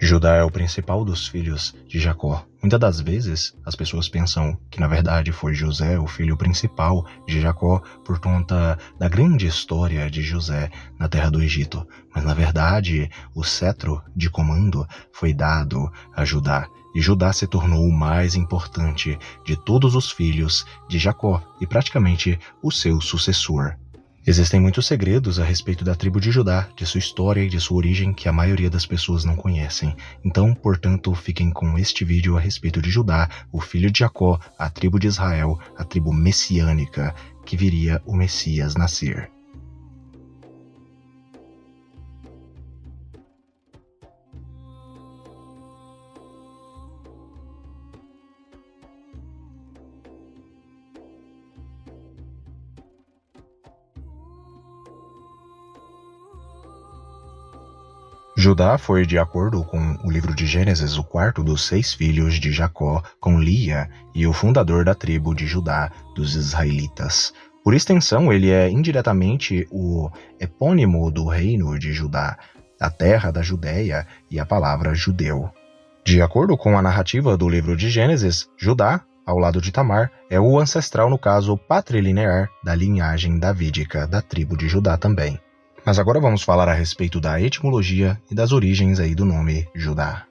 Judá é o principal dos filhos de Jacó. Muitas das vezes, as pessoas pensam que, na verdade, foi José o filho principal de Jacó por conta da grande história de José na terra do Egito. Mas, na verdade, o cetro de comando foi dado a Judá. E Judá se tornou o mais importante de todos os filhos de Jacó e praticamente o seu sucessor. Existem muitos segredos a respeito da tribo de Judá, de sua história e de sua origem que a maioria das pessoas não conhecem. Então, portanto, fiquem com este vídeo a respeito de Judá, o filho de Jacó, a tribo de Israel, a tribo messiânica, que viria o Messias nascer. Judá foi, de acordo com o livro de Gênesis, o quarto dos 6 filhos de Jacó com Lia e o fundador da tribo de Judá, dos israelitas. Por extensão, ele é indiretamente o epônimo do reino de Judá, a terra da Judéia e a palavra judeu. De acordo com a narrativa do livro de Gênesis, Judá, ao lado de Tamar, é o ancestral, no caso patrilinear, da linhagem davídica da tribo de Judá também. Mas agora vamos falar a respeito da etimologia e das origens aí do nome Judá.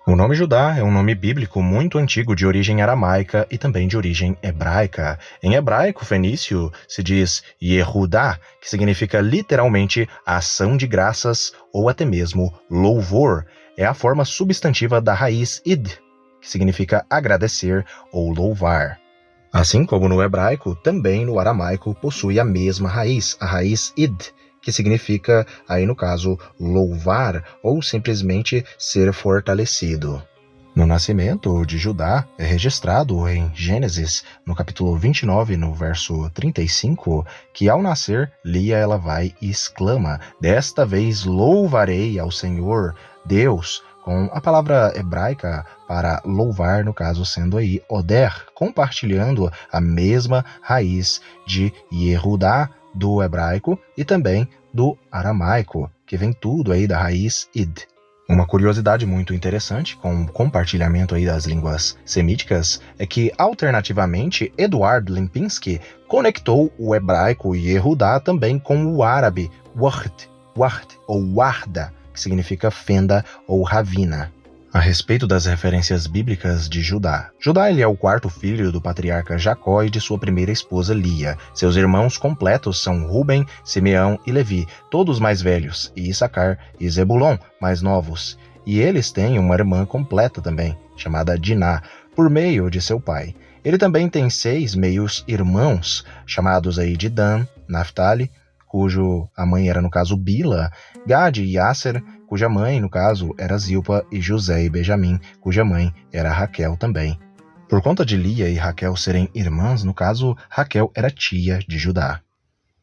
O nome Judá é um nome bíblico muito antigo de origem aramaica e também de origem hebraica. Em hebraico fenício se diz Yehudá, que significa literalmente ação de graças ou até mesmo louvor. É a forma substantiva da raiz id, que significa agradecer ou louvar. Assim como no hebraico, também no aramaico possui a mesma raiz, a raiz id, que significa, aí no caso, louvar ou simplesmente ser fortalecido. No nascimento de Judá, é registrado em Gênesis, no capítulo 29, no verso 35, que ao nascer, Lia ela vai e exclama: "Desta vez louvarei ao Senhor, Deus", com a palavra hebraica para louvar, no caso sendo aí Oder, compartilhando a mesma raiz de Yehudá, do hebraico e também do aramaico, que vem tudo aí da raiz id. Uma curiosidade muito interessante com o compartilhamento aí das línguas semíticas é que, alternativamente, Eduard Lempinski conectou o hebraico Yehudá também com o árabe ward ou warda, que significa fenda ou ravina. A respeito das referências bíblicas de Judá. Judá ele é o quarto filho do patriarca Jacó e de sua primeira esposa Lia. Seus irmãos completos são Ruben, Simeão e Levi, todos mais velhos, e Issacar e Zebulon, mais novos. E eles têm uma irmã completa também, chamada Diná, por meio de seu pai. Ele também tem 6 meios-irmãos, chamados aí de Dan, Naphtali, cujo a mãe era, no caso, Bila, Gade e Asser, cuja mãe, no caso, era Zilpa, e José e Benjamim, cuja mãe era Raquel também. Por conta de Lia e Raquel serem irmãs, no caso, Raquel era tia de Judá.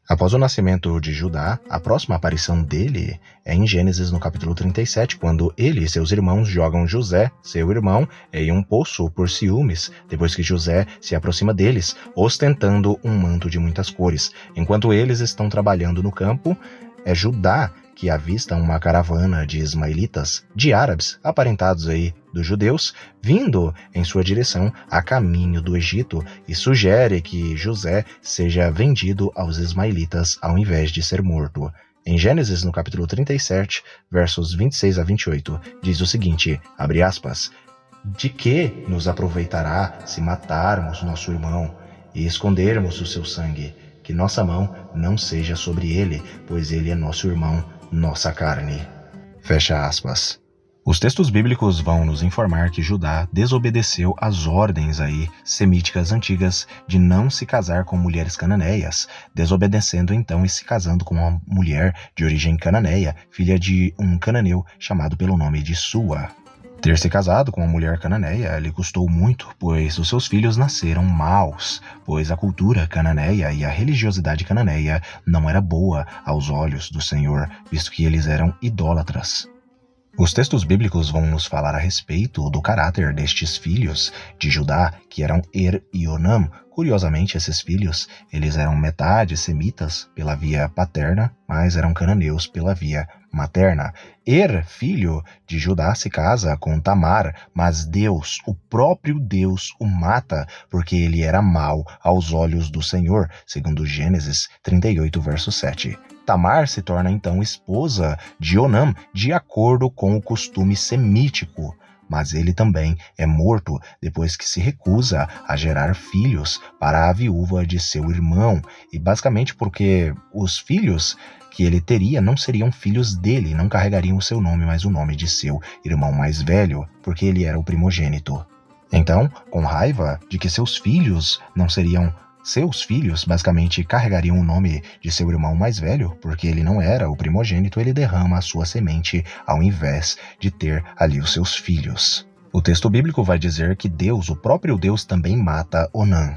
Após o nascimento de Judá, a próxima aparição dele é em Gênesis, no capítulo 37, quando ele e seus irmãos jogam José, seu irmão, em um poço por ciúmes, depois que José se aproxima deles, ostentando um manto de muitas cores. Enquanto eles estão trabalhando no campo, é Judá que avista uma caravana de ismaelitas, de árabes, aparentados aí dos judeus, vindo em sua direção a caminho do Egito, e sugere que José seja vendido aos ismaelitas ao invés de ser morto. Em Gênesis, no capítulo 37, versos 26 a 28, diz o seguinte, abre aspas, "De que nos aproveitará se matarmos nosso irmão e escondermos o seu sangue? Que nossa mão não seja sobre ele, pois ele é nosso irmão, nossa carne." Fecha aspas. Os textos bíblicos vão nos informar que Judá desobedeceu às ordens aí semíticas antigas de não se casar com mulheres cananeias, desobedecendo então e se casando com uma mulher de origem cananeia, filha de um cananeu chamado pelo nome de Sua. Ter se casado com uma mulher cananeia lhe custou muito, pois os seus filhos nasceram maus, pois a cultura cananeia e a religiosidade cananeia não era boa aos olhos do Senhor, visto que eles eram idólatras. Os textos bíblicos vão nos falar a respeito do caráter destes filhos de Judá, que eram e Onam. Curiosamente, esses filhos, eles eram metade semitas pela via paterna, mas eram cananeus pela via materna. Filho de Judá, se casa com Tamar, mas Deus, o próprio Deus, o mata, porque ele era mau aos olhos do Senhor, segundo Gênesis 38, verso 7. Tamar se torna então esposa de Onam, de acordo com o costume semítico, mas ele também é morto depois que se recusa a gerar filhos para a viúva de seu irmão, e basicamente porque os filhos que ele teria não seriam filhos dele, não carregariam o seu nome, mas o nome de seu irmão mais velho, porque ele era o primogênito. Então, com raiva de que seus filhos não seriam seus filhos, basicamente carregariam o nome de seu irmão mais velho, porque ele não era o primogênito, ele derrama a sua semente ao invés de ter ali os seus filhos. O texto bíblico vai dizer que Deus, o próprio Deus, também mata Onam.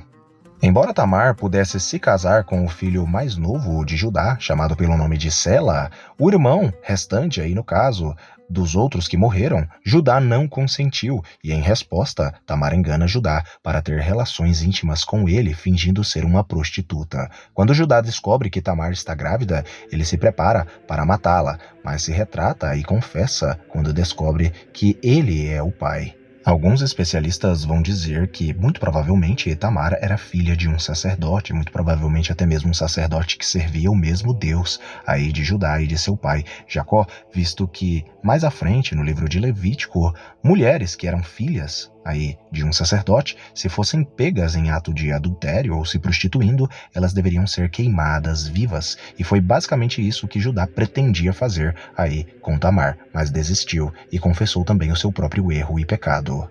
Embora Tamar pudesse se casar com o filho mais novo de Judá, chamado pelo nome de Sela, o irmão restante, aí no caso dos outros que morreram, Judá não consentiu, e em resposta, Tamar engana Judá para ter relações íntimas com ele, fingindo ser uma prostituta. Quando Judá descobre que Tamar está grávida, ele se prepara para matá-la, mas se retrata e confessa quando descobre que ele é o pai. Alguns especialistas vão dizer que, muito provavelmente, Tamar era filha de um sacerdote, muito provavelmente até mesmo um sacerdote que servia o mesmo Deus aí de Judá e de seu pai, Jacó, visto que, mais à frente, no livro de Levítico, mulheres que eram filhas aí de um sacerdote, se fossem pegas em ato de adultério ou se prostituindo, elas deveriam ser queimadas vivas, e foi basicamente isso que Judá pretendia fazer aí com Tamar, mas desistiu e confessou também o seu próprio erro e pecado.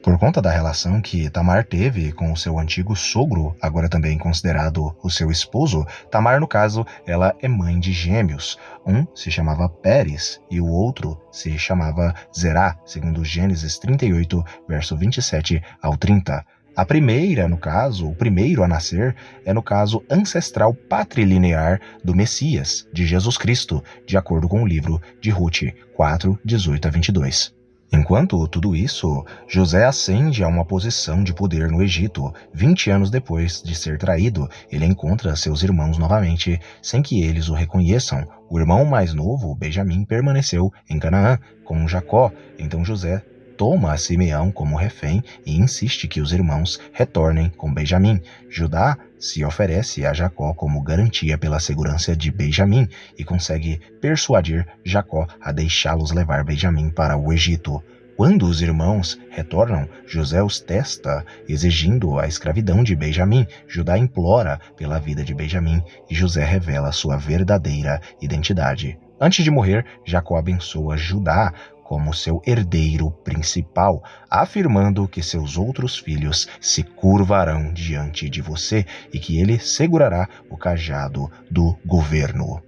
Por conta da relação que Tamar teve com o seu antigo sogro, agora também considerado o seu esposo, Tamar, no caso, ela é mãe de gêmeos. Um se chamava Pérez e o outro se chamava Zerá, segundo Gênesis 38, verso 27 ao 30. A primeira, no caso, o primeiro a nascer, é no caso ancestral patrilinear do Messias, de Jesus Cristo, de acordo com o livro de Ruth 4, 18 a 22. Enquanto tudo isso, José ascende a uma posição de poder no Egito. 20 anos depois de ser traído, ele encontra seus irmãos novamente, sem que eles o reconheçam. O irmão mais novo, Benjamim, permaneceu em Canaã com Jacó. Então José toma Simeão como refém e insiste que os irmãos retornem com Benjamim. Judá se oferece a Jacó como garantia pela segurança de Benjamim e consegue persuadir Jacó a deixá-los levar Benjamim para o Egito. Quando os irmãos retornam, José os testa, exigindo a escravidão de Benjamim. Judá implora pela vida de Benjamim e José revela sua verdadeira identidade. Antes de morrer, Jacó abençoa Judá como seu herdeiro principal, afirmando que seus outros filhos se curvarão diante de você e que ele segurará o cajado do governo.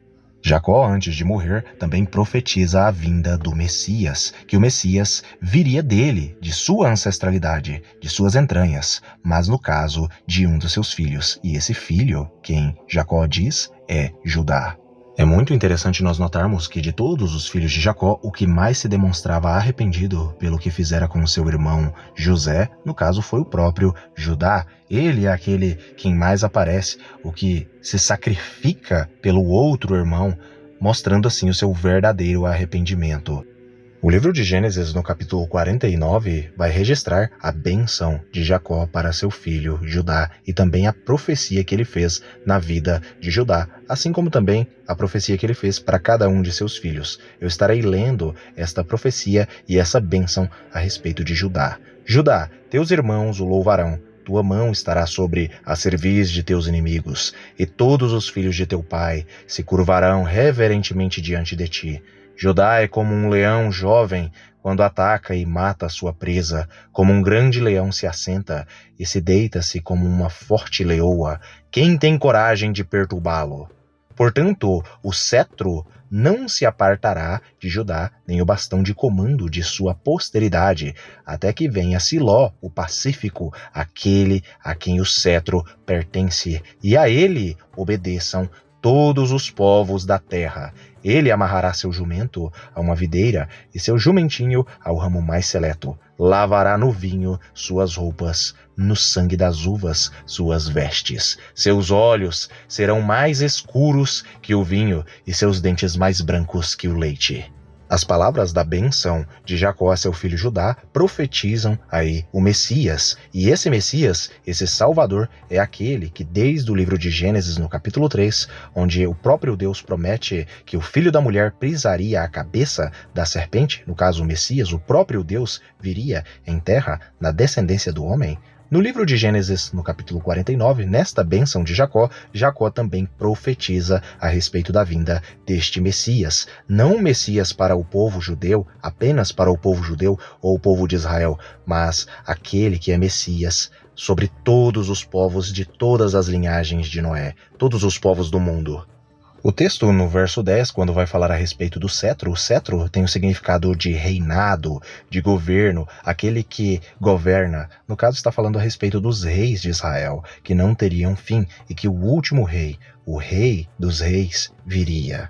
Jacó, antes de morrer, também profetiza a vinda do Messias, que o Messias viria dele, de sua ancestralidade, de suas entranhas, mas no caso de um dos seus filhos, e esse filho, quem Jacó diz, é Judá. É muito interessante nós notarmos que de todos os filhos de Jacó, o que mais se demonstrava arrependido pelo que fizera com seu irmão José, no caso foi o próprio Judá. Ele é aquele quem mais aparece, o que se sacrifica pelo outro irmão, mostrando assim o seu verdadeiro arrependimento. O livro de Gênesis, no capítulo 49, vai registrar a bênção de Jacó para seu filho Judá e também a profecia que ele fez na vida de Judá, assim como também a profecia que ele fez para cada um de seus filhos. Eu estarei lendo esta profecia e essa bênção a respeito de Judá. Judá, teus irmãos o louvarão. Tua mão estará sobre a cerviz de teus inimigos, e todos os filhos de teu pai se curvarão reverentemente diante de ti. Judá é como um leão jovem quando ataca e mata a sua presa, como um grande leão se assenta e se deita-se como uma forte leoa. Quem tem coragem de perturbá-lo? Portanto, o cetro não se apartará de Judá, nem o bastão de comando de sua posteridade, até que venha Siló, o pacífico, aquele a quem o cetro pertence, e a ele obedeçam todos os povos da terra. Ele amarrará seu jumento a uma videira e seu jumentinho ao ramo mais seleto. Lavará no vinho suas roupas, no sangue das uvas suas vestes. Seus olhos serão mais escuros que o vinho e seus dentes mais brancos que o leite. As palavras da bênção de Jacó a seu filho Judá profetizam aí o Messias. E esse Messias, esse Salvador, é aquele que desde o livro de Gênesis, no capítulo 3, onde o próprio Deus promete que o filho da mulher pisaria a cabeça da serpente, no caso o Messias, o próprio Deus viria em terra na descendência do homem. No livro de Gênesis, no capítulo 49, nesta bênção de Jacó, Jacó também profetiza a respeito da vinda deste Messias. Não um Messias para o povo judeu, apenas para o povo judeu ou o povo de Israel, mas aquele que é Messias sobre todos os povos de todas as linhagens de Noé, todos os povos do mundo. O texto, no verso 10, quando vai falar a respeito do cetro, o cetro tem o significado de reinado, de governo, aquele que governa. No caso, está falando a respeito dos reis de Israel, que não teriam fim e que o último rei, o rei dos reis, viria.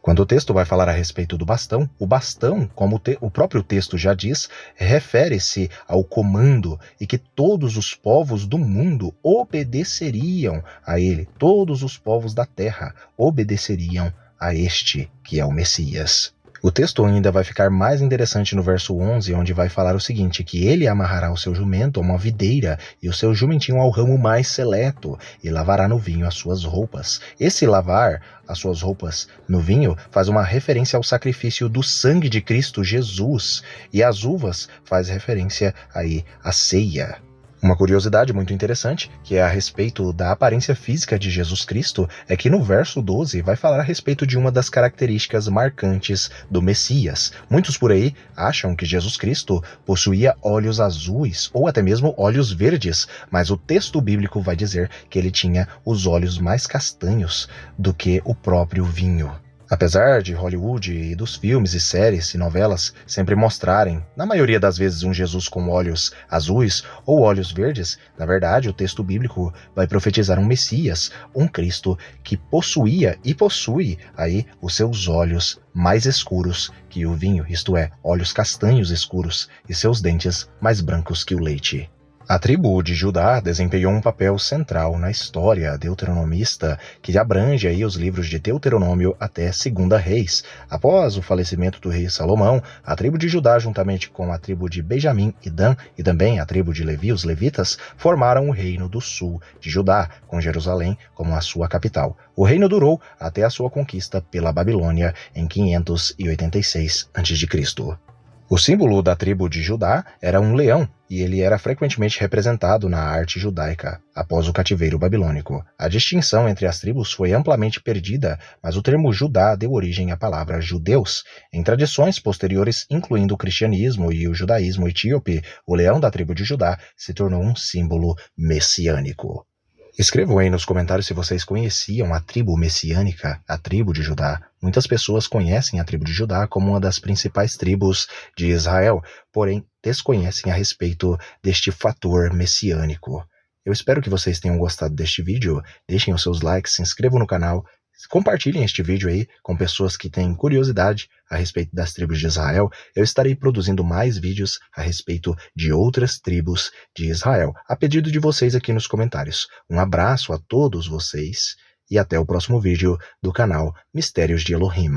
Quando o texto vai falar a respeito do bastão, o bastão, como o próprio texto já diz, refere-se ao comando e que todos os povos do mundo obedeceriam a ele. Todos os povos da terra obedeceriam a este, que é o Messias. O texto ainda vai ficar mais interessante no verso 11, onde vai falar o seguinte, que ele amarrará o seu jumento a uma videira e o seu jumentinho ao ramo mais seleto, e lavará no vinho as suas roupas. Esse lavar as suas roupas no vinho faz uma referência ao sacrifício do sangue de Cristo Jesus, e as uvas faz referência aí à ceia. Uma curiosidade muito interessante, que é a respeito da aparência física de Jesus Cristo, é que no verso 12 vai falar a respeito de uma das características marcantes do Messias. Muitos por aí acham que Jesus Cristo possuía olhos azuis ou até mesmo olhos verdes, mas o texto bíblico vai dizer que ele tinha os olhos mais castanhos do que o próprio vinho. Apesar de Hollywood e dos filmes e séries e novelas sempre mostrarem, na maioria das vezes, um Jesus com olhos azuis ou olhos verdes, na verdade o texto bíblico vai profetizar um Messias, um Cristo que possuía e possui aí os seus olhos mais escuros que o vinho, isto é, olhos castanhos escuros e seus dentes mais brancos que o leite. A tribo de Judá desempenhou um papel central na história deuteronomista que abrange aí os livros de Deuteronômio até 2 Reis. Após o falecimento do rei Salomão, a tribo de Judá, juntamente com a tribo de Benjamim e Dan, e também a tribo de Levi, os levitas, formaram o reino do sul de Judá, com Jerusalém como a sua capital. O reino durou até a sua conquista pela Babilônia em 586 a.C. O símbolo da tribo de Judá era um leão, e ele era frequentemente representado na arte judaica após o cativeiro babilônico. A distinção entre as tribos foi amplamente perdida, mas o termo Judá deu origem à palavra judeus. Em tradições posteriores, incluindo o cristianismo e o judaísmo etíope, o leão da tribo de Judá se tornou um símbolo messiânico. Escrevam aí nos comentários se vocês conheciam a tribo messiânica, a tribo de Judá. Muitas pessoas conhecem a tribo de Judá como uma das principais tribos de Israel, porém desconhecem a respeito deste fator messiânico. Eu espero que vocês tenham gostado deste vídeo, deixem os seus likes, se inscrevam no canal, compartilhem este vídeo aí com pessoas que têm curiosidade a respeito das tribos de Israel. Eu estarei produzindo mais vídeos a respeito de outras tribos de Israel, a pedido de vocês aqui nos comentários. Um abraço a todos vocês e até o próximo vídeo do canal Mistérios de Elohim.